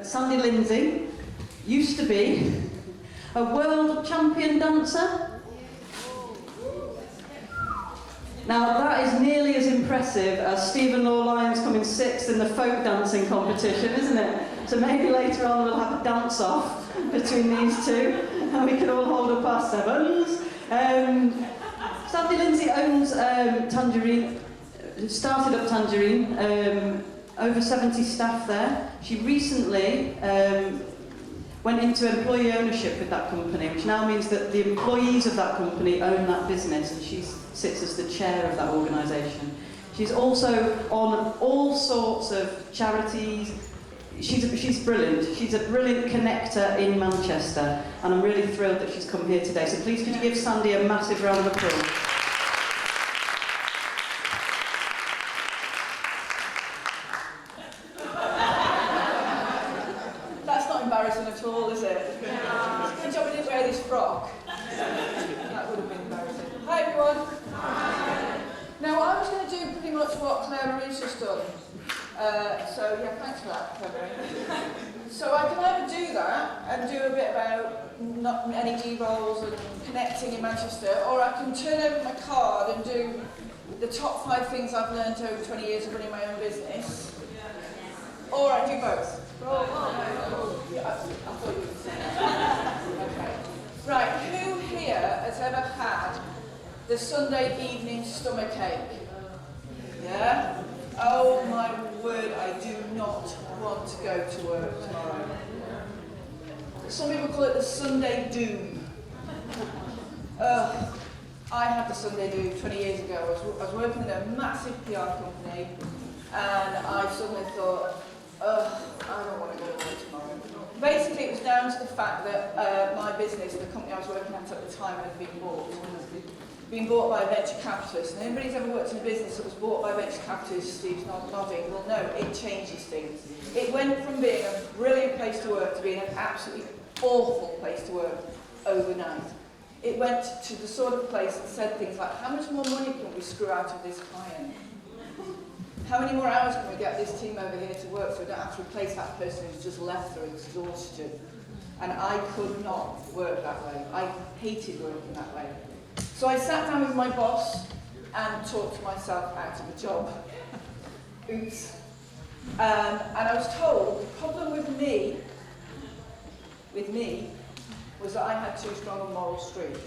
Sandy Lindsay used to be a world champion dancer. Now that is nearly as impressive as Stephen Law Lyons coming 6th in the folk dancing competition, isn't it? So maybe later on we'll have a dance-off between these two and we can all hold up our sevens. Sandy Lindsay owns Tangerine, started up Tangerine, over 70 staff there. She recently went into employee ownership with that company, which now means that the employees of that company own that business, and she sits as the chair of that organisation. She's also on all sorts of charities. She's brilliant. She's a brilliant connector in Manchester, and I'm really thrilled that she's come here today. So please could you give Sandy a massive round of applause. That's not embarrassing at all, is it? Good job I didn't wear this frock. That would have been embarrassing. Hi everyone. Now I was going to do pretty much what Claire Marie's just done. So yeah, thanks for that, Claire. So I can either do that and do a bit about not LED roles and connecting in Manchester, or I can turn over my card and do the top 5 things I've learned over 20 years of running my own business. Or I do both. Yeah, I thought you would say that. Okay. Right, who here has ever had the Sunday evening stomachache? Yeah? Oh my word, I do not want to go to work tomorrow. Some people call it the Sunday doom. I had the Sunday doom 20 years ago. I was working in a massive PR company, and I suddenly thought, I don't want to go to work tomorrow. Basically, it was down to the fact that my business, the company I was working at the time, had been bought by a venture capitalist. And anybody who's ever worked in a business that was bought by a venture capitalist, Steve's nodding, will know it changes things. It went from being a brilliant place to work to being an absolutely awful place to work overnight. It went to the sort of place that said things like, how much more money can we screw out of this client? How many more hours can we get this team over here to work so we don't have to replace that person who's just left through exhaustion? And I could not work that way. I hated working that way. So I sat down with my boss and talked myself out of a job. Oops. And I was told the problem with me, was that I had too strong a moral streak.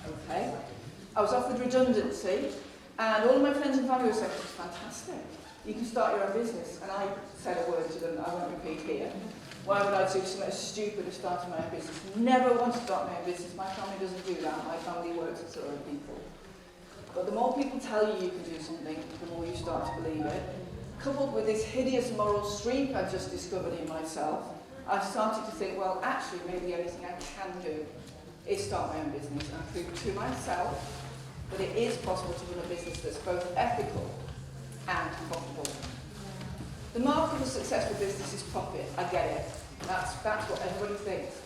Okay. I was offered redundancy, and all of my friends and family were saying, it's fantastic. You can start your own business. And I said a word to them that I won't repeat here. Why would I do something as stupid as starting my own business? Never want to start my own business. My family doesn't do that. My family works with other people. But the more people tell you you can do something, the more you start to believe it. Coupled with this hideous moral streak I just discovered in myself, I started to think, well, actually, maybe the only thing I can do is start my own business and prove to myself that it is possible to run a business that's both ethical and profitable. The mark of a successful business is profit. I get it. That's what everybody thinks.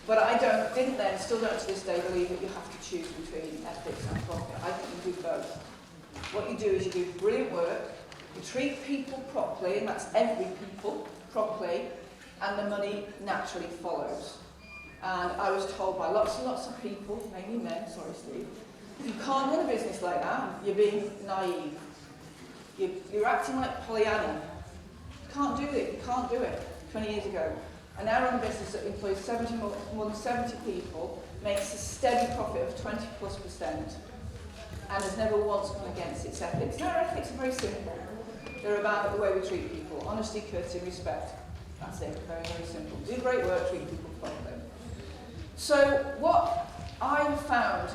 But I didn't then, still don't to this day believe that you have to choose between ethics and profit. I think you do both. What you do is you do brilliant work, you treat people properly, and that's every people properly, and the money naturally follows. And I was told by lots and lots of people, mainly men, sorry Steve, if you can't run a business like that, you're being naive. You're acting like Pollyanna. You can't do it, you can't do it, 20 years ago. And now run a business that employs more than 70 people, makes a steady profit of 20+%, and has never once gone against its ethics. Now, our ethics are very simple. They're about the way we treat people, honesty, courtesy, respect. That's it, very, very simple. Do great work, treat people properly. So what I found,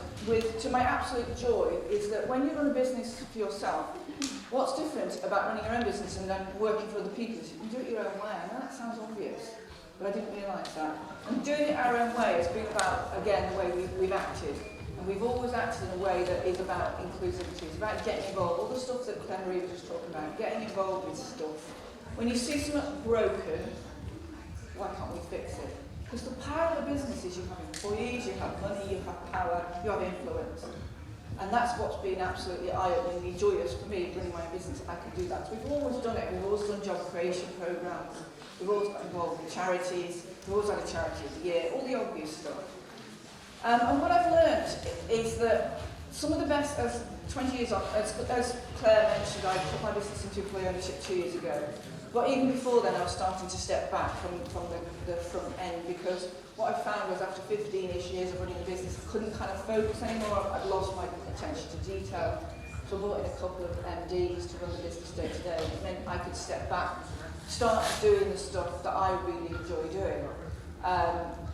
to my absolute joy, is that when you run a business for yourself, what's different about running your own business and then working for other people is you can do it your own way. I know that sounds obvious, but I didn't realise that. And doing it our own way has been about, again, the way we've acted. And we've always acted in a way that is about inclusivity. It's about getting involved. All the stuff that Claire Marie was just talking about, getting involved with stuff. When you see something broken, why can't we fix it? Because the power of the business is you have employees, you have money, you have power, you have influence. And that's what's been absolutely eye-openingly joyous for me, running my own business. I can do that. So we've always done it. We've always done job creation programs. We've always got involved with charities. We've always had a charity of the year, all the obvious stuff. And what I've learned is that some of the best, as 20 years on, as Claire mentioned, I put my business into employee ownership 2 years ago. But even before then, I was starting to step back from the front end, because what I found was after 15-ish years of running a business, I couldn't kind of focus anymore. I'd lost my attention to detail. So I brought in a couple of MDs to run the business day to day. It meant I could step back, start doing the stuff that I really enjoy doing.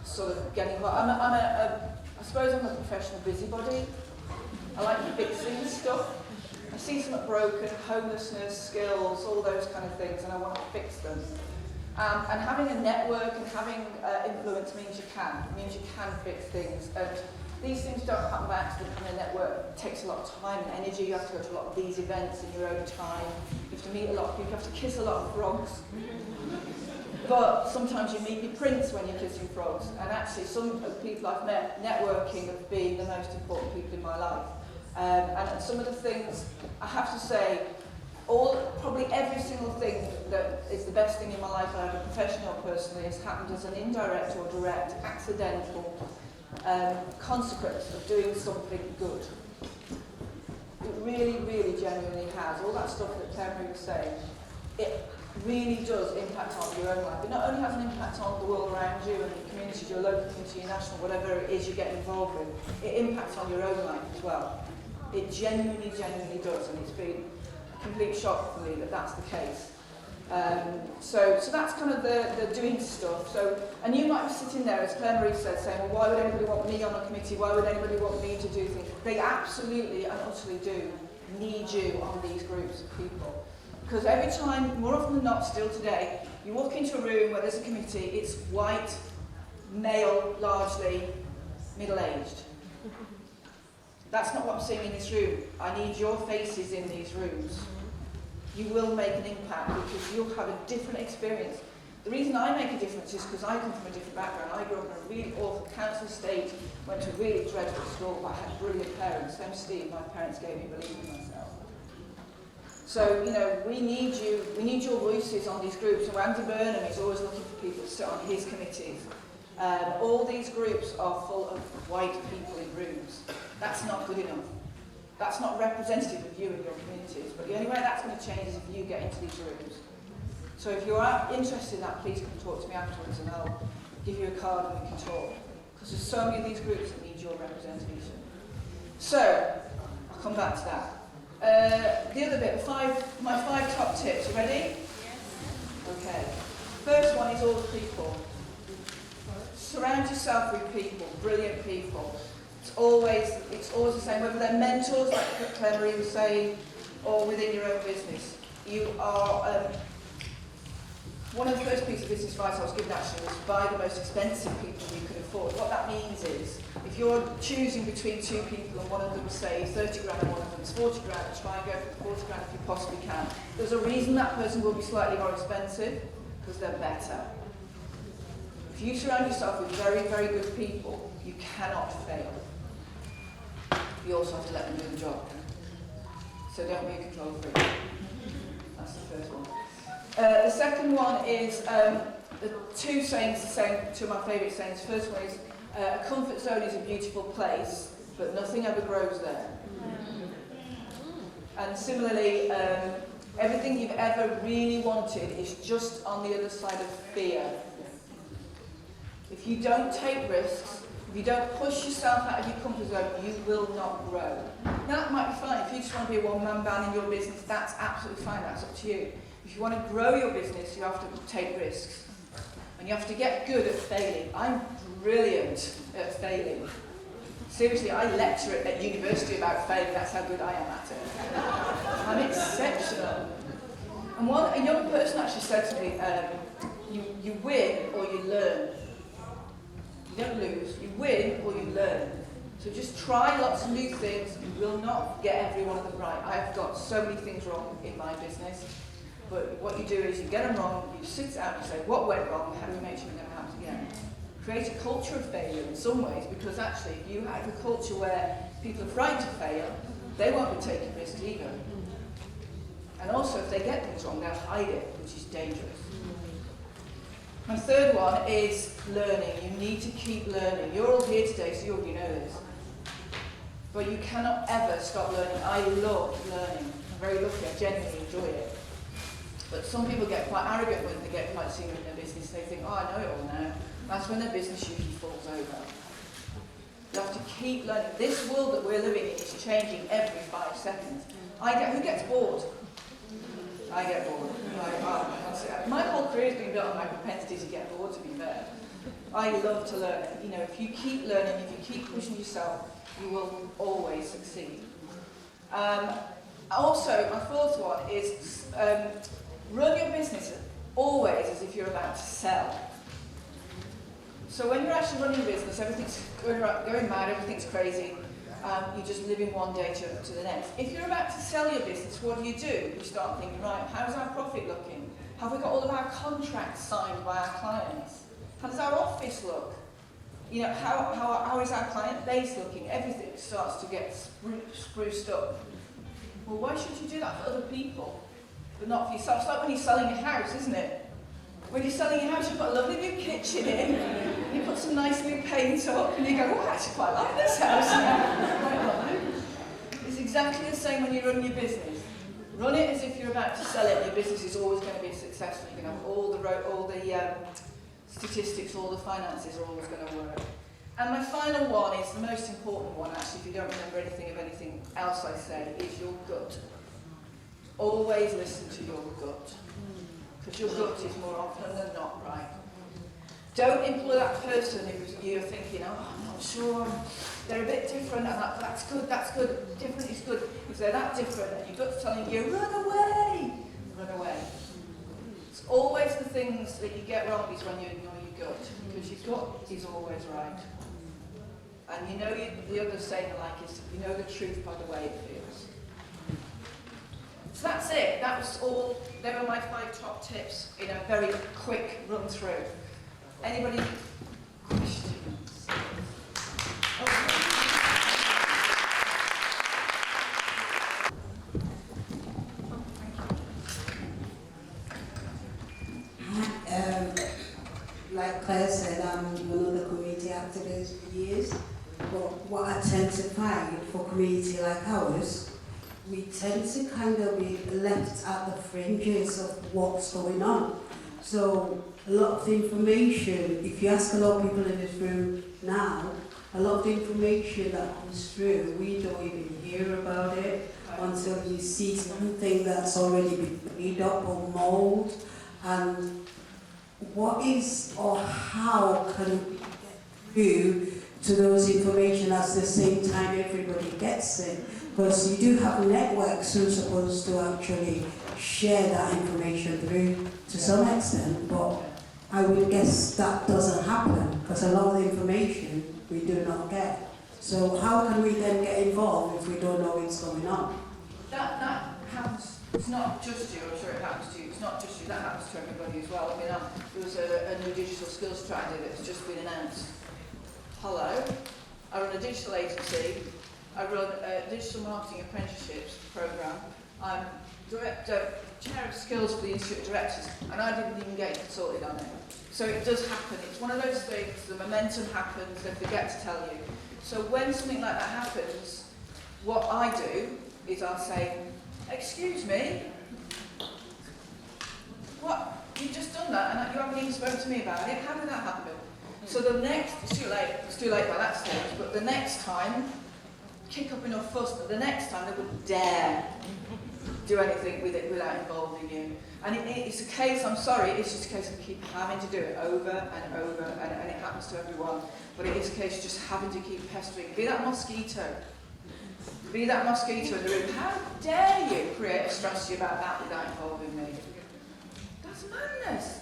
Sort of getting involved. I suppose I'm a professional busybody. I like fixing stuff. I see something broken, homelessness, skills, all those kind of things, and I want to fix them. And having a network and having influence means you can. It means you can fix things. And these things don't happen by accident in a network. It takes a lot of time and energy. You have to go to a lot of these events in your own time. You have to meet a lot of people. You have to kiss a lot of frogs. But sometimes you meet your prince when you're kissing frogs. And actually, some of the people I've met networking have been the most important people in my life. And some of the things, I have to say, probably every single thing that is the best thing in my life, either professional or personally, has happened as an indirect or direct, accidental consequence of doing something good. It really, really genuinely has. All that stuff that Claire was saying, it really does impact on your own life. It not only has an impact on the world around you and your community, your local community, your national, whatever it is you get involved with, it impacts on your own life as well. It genuinely, genuinely does, and it's been a complete shock for me that that's the case. So that's kind of the doing stuff. So, and you might be sitting there, as Claire Marie said, saying, well, why would anybody want me on a committee? Why would anybody want me to do things? They absolutely and utterly do need you on these groups of people. Because every time, more often than not, still today, you walk into a room where there's a committee, it's white, male, largely, middle-aged. That's not what I'm seeing in this room. I need your faces in these rooms. You will make an impact because you'll have a different experience. The reason I make a difference is because I come from a different background. I grew up in a really awful council estate, went to a really dreadful school, but I had brilliant parents. Same Steve, my parents gave me belief in myself. So, you know, we need you, we need your voices on these groups. So Andy Burnham is always looking for people to sit on his committees. All these groups are full of white people in rooms. That's not good enough. That's not representative of you and your communities. But the only way that's going to change is if you get into these rooms. So if you're interested in that, please come talk to me afterwards and I'll give you a card and we can talk. Because there's so many of these groups that need your representation. So, I'll come back to that. The other bit, my 5 top tips. You ready? Yes. Okay. First one is all the people. Surround yourself with people, brilliant people. It's always the same, whether they're mentors, like Claire Marie was saying, or within your own business. You are, one of the first pieces of business advice I was given actually was buy the most expensive people you can afford. What that means is, if you're choosing between 2 people and one of them say 30 grand and one of them is 40 grand, try and go for 40 grand if you possibly can. There's a reason that person will be slightly more expensive, because they're better. If you surround yourself with very, very good people, you cannot fail. You also have to let them do the job. So don't be a control freak. That's the first one. The second one is the 2 sayings, two of my favourite sayings. The first one is, a comfort zone is a beautiful place, but nothing ever grows there. And similarly, everything you've ever really wanted is just on the other side of fear. If you don't take risks, if you don't push yourself out of your comfort zone, you will not grow. Now that might be fine. If you just want to be a one-man band in your business, that's absolutely fine. That's up to you. If you want to grow your business, you have to take risks. And you have to get good at failing. I'm brilliant at failing. Seriously, I lecture at university about failing. That's how good I am at it. I'm exceptional. And a young person actually said to me, you win or you learn. You don't lose, you win or you learn. So just try lots of new things. You will not get every one of them right. I've got so many things wrong in my business. But what you do is you get them wrong, you sit down and say, what went wrong, how do we make sure it never happens again? Create a culture of failure in some ways, because actually if you have a culture where people are frightened to fail, they won't be taking risks either. And also, if they get things wrong, they'll hide it, which is dangerous. My third one is learning. You need to keep learning. You're all here today, so you already know this. But you cannot ever stop learning. I love learning. I'm very lucky. I genuinely enjoy it. But some people get quite arrogant when they get quite senior in their business. They think, oh, I know it all now. That's when their business usually falls over. You have to keep learning. This world that we're living in is changing every 5 seconds. Who gets bored? I get bored. My whole career has been built on my propensity to get bored, to be fair. I love to learn. You know, if you keep learning, if you keep pushing yourself, you will always succeed. Also, my fourth one is run your business always as if you're about to sell. So when you're actually running a business, everything's going mad, everything's crazy. You're just living one day to the next. If you're about to sell your business, what do? You start thinking, right, how's our profit looking? Have we got all of our contracts signed by our clients? How does our office look? You know, how is our client base looking? Everything starts to get spruced up. Well, why should you do that for other people, but not for yourself? It's like when you're selling a house, isn't it? When you're selling your house, you've got a lovely new kitchen in, you put some nice new paint up, and you go, oh, I actually quite like this house. It's exactly the same when you run your business. Run it as if you're about to sell it, and your business is always going to be successful. You're going to have all the statistics, all the finances are always going to work. And my final one is the most important one, actually, if you don't remember anything of anything else I say, is your gut. Always listen to your gut. Because your gut is more often than not right. Don't employ that person who you're thinking, oh, I'm not sure, they're a bit different, and that's good, different is good. If they're that different and your gut's telling you, run away, run away. It's always the things that you get wrong is when you ignore your gut, because your gut is always right. And you know the other saying I like is, you know the truth by the way it feels. So that's it. That was all. They were my 5 top tips in a very quick run through. Anybody questions? Like Claire said, I'm one of the community activists for years. But what I tend to find for community like ours, we tend to kind of be left at the fringes of what's going on. So a lot of the information, if you ask a lot of people in this room now, a lot of the information that comes through, we don't even hear about it until we see something that's already been made up or mold. And what is or how can we get through to those information at the same time everybody gets it? Because you do have networks who are supposed to actually share that information through to some extent, but I would guess that doesn't happen because a lot of the information we do not get. So how can we then get involved if we don't know what's going on? That happens. It's not just you. I'm sure it happens to you. It's not just you. That happens to everybody as well. I mean, there was a new digital skills strategy that's just been announced. Hello, I run a digital agency. I run a digital marketing apprenticeships program. I'm chair of skills for the Institute of Directors, and I didn't even get consulted on it. So it does happen. It's one of those things, the momentum happens, they forget to tell you. So when something like that happens, what I do is I'll say, excuse me, what? You've just done that and you haven't even spoken to me about it? How did that happen? So the next, it's too late by that stage, but the next time, kick up enough fuss that the next time they wouldn't dare do anything with it without involving you. And it's a case, I'm sorry, it's just a case of keep having to do it over and over, and it happens to everyone, but it is a case of just having to keep pestering. Be that mosquito. Be that mosquito in the room. How dare you create a strategy about that without involving me? That's madness.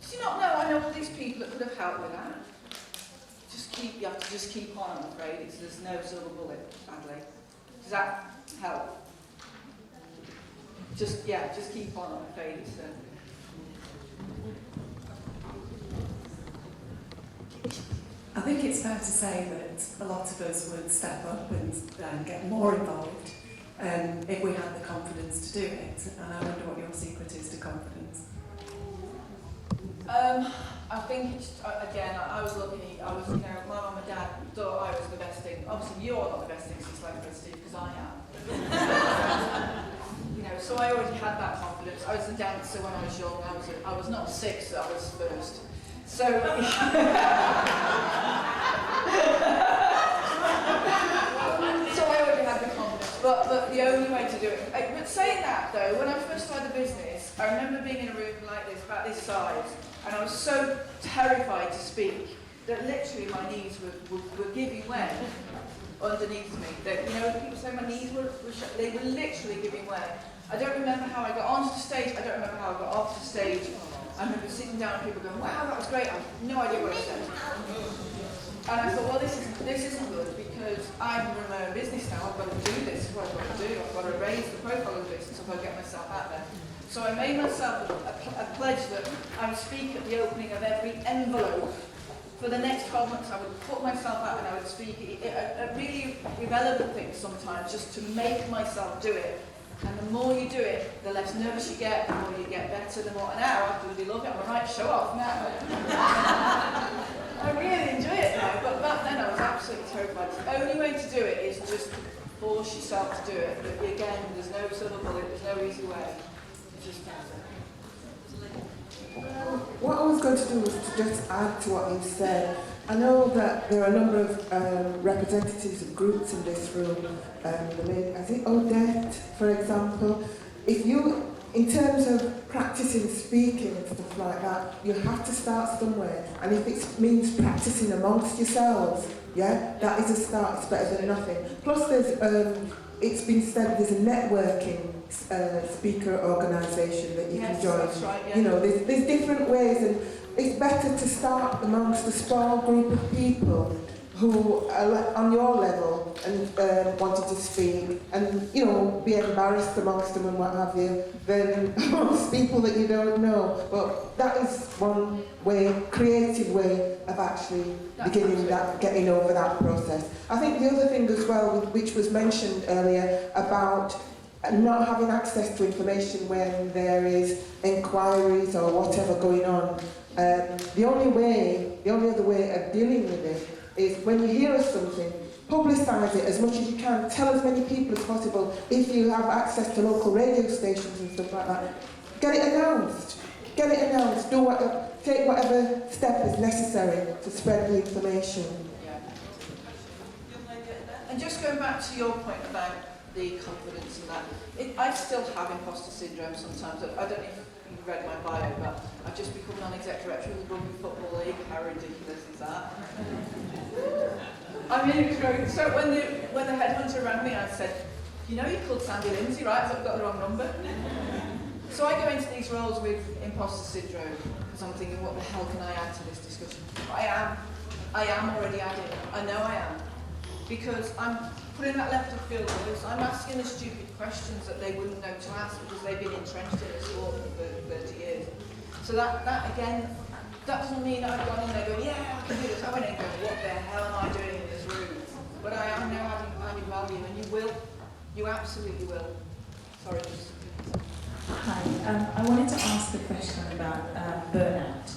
Do you not know I know all these people that could have helped with that? You have to just keep on, I'm afraid. There's no silver bullet, sadly. Does that help? Just keep on, I'm afraid. I think it's fair to say that a lot of us would step up and get more involved if we had the confidence to do it. And I wonder what your secret is to confidence. I think it's, again, I was lucky. I was, my mum and dad thought I was the best thing. Obviously, you're not the best thing since like Steve, because I am. So I already had that confidence. I was a dancer when I was young. I was not sixth, I was first. So, so I already had the confidence. But the only way to do it. But saying that though, when I first started the business, I remember being in a room like this, about this size, and I was so terrified to speak that literally my knees were giving way underneath me. That, people say my knees they were literally giving way. I don't remember how I got onto the stage. I don't remember how I got off the stage. I remember sitting down and people going, wow, that was great. I have no idea what I said. And I thought, well, this isn't good because I'm running my own business now. I've got to do this. This is what I've got to do. I've got to raise the profile of the business. I've got to get myself out there. So I made myself a pledge that I would speak at the opening of every envelope. For the next 12 months, I would put myself out and I would speak at really irrelevant things sometimes, just to make myself do it. And the more you do it, the less nervous you get, the more you get better, the more. And now I really love it. I'm a right show off now. I really enjoy it now, but back then I was absolutely terrified. The only way to do it is just to force yourself to do it. But again, there's no silver bullet, there's no easy way. It's just what I was going to do was to just add to what you said. I know that there are a number of representatives of groups in this room. I think Odette, for example. If you, in terms of practicing speaking and stuff like that, you have to start somewhere. And if it means practicing amongst yourselves, that is a start. It's better than nothing. Plus, it's been said there's a networking speaker organisation that you can join. That's right, There's different ways, and it's better to start amongst a small group of people who are on your level and wanted to speak, and be embarrassed amongst them and what have you, than amongst people that you don't know. But that is one way, creative way of actually getting over that process. I think the other thing as well, which was mentioned earlier, about not having access to information when there is inquiries or whatever going on. The only other way of dealing with it is when you hear of something, publicise it as much as you can. Tell as many people as possible. If you have access to local radio stations and stuff like that, get it announced. Get it announced. Take whatever step is necessary to spread the information. Yeah. And just going back to your point about the confidence and that, I still have imposter syndrome sometimes. I don't know if you've read my bio, but I've just become non-exec director of the Rugby Football League. How ridiculous is that? I mean, it was great. So when the headhunter rang me, I said, you're called Sandy Lindsay, right? I've got the wrong number. So I go into these roles with imposter syndrome, because I'm thinking, what the hell can I add to this discussion? But I am already adding. I know I am. Because I'm putting that left of field with, I'm asking the stupid questions that they wouldn't know to ask because they've been entrenched in the sport for 30 years. So that again, that doesn't mean I've gone in there going, yeah, I can do this. I went in going, what the hell am I doing in this room? But I am now adding value, and you absolutely will. Sorry. Hi, I wanted to ask a question about burnout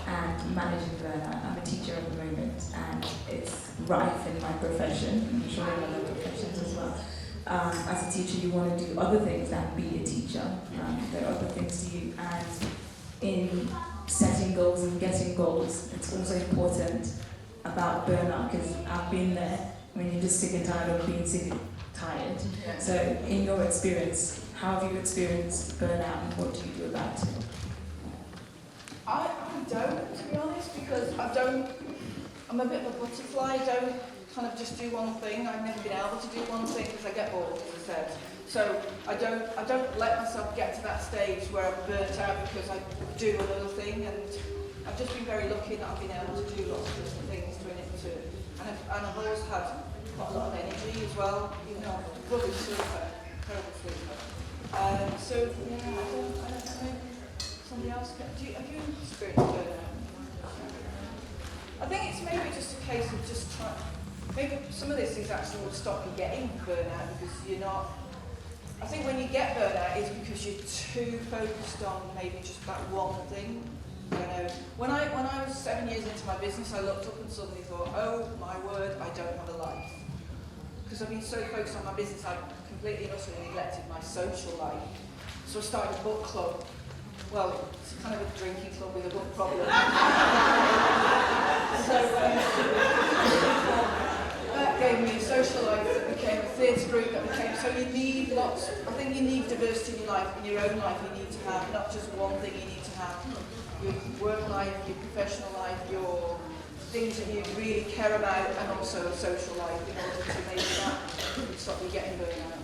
and managing burnout. I'm a teacher at the moment, and it's rife in my profession. I'm sure in other professions as well. As a teacher, you want to do other things than be a teacher. There are other things to you, and in setting goals and getting goals, it's also important about burnout, because I've been there when you're just sick and tired of being sick and tired. Yeah. So, in your experience, how have you experienced burnout, and what do you do about it? I don't, to be honest, because I'm a bit of a butterfly. I don't kind of just do one thing. I've never been able to do one thing because I get bored, as I said. So I don't let myself get to that stage where I'm burnt out because I do another thing, and I've just been very lucky that I've been able to do lots of different things and I've always had quite a lot of energy as well, even though I'm a rubbish sleeper, terrible sleeper. So yeah, I don't know. Somebody else can. Have you experienced burnout? I think it's maybe just a case of just trying. Maybe some of these things actually will stop you getting burnout because you're not. I think when you get burnout is because you're too focused on maybe just that one thing. You know, when I was 7 years into my business, I looked up and suddenly thought, oh my word, I don't have a life. Because I've been so focused on my business, I've completely and utterly neglected my social life. So I started a book club. Well, it's kind of a drinking club with a book problem. That gave me a social life that became a theatre group that became, so you need lots, I think you need diversity in your life, in your own life you need to have, not just one thing, you need to have your work life, your professional life, your things that you really care about, and also a social life in order to make that stop you getting burnout.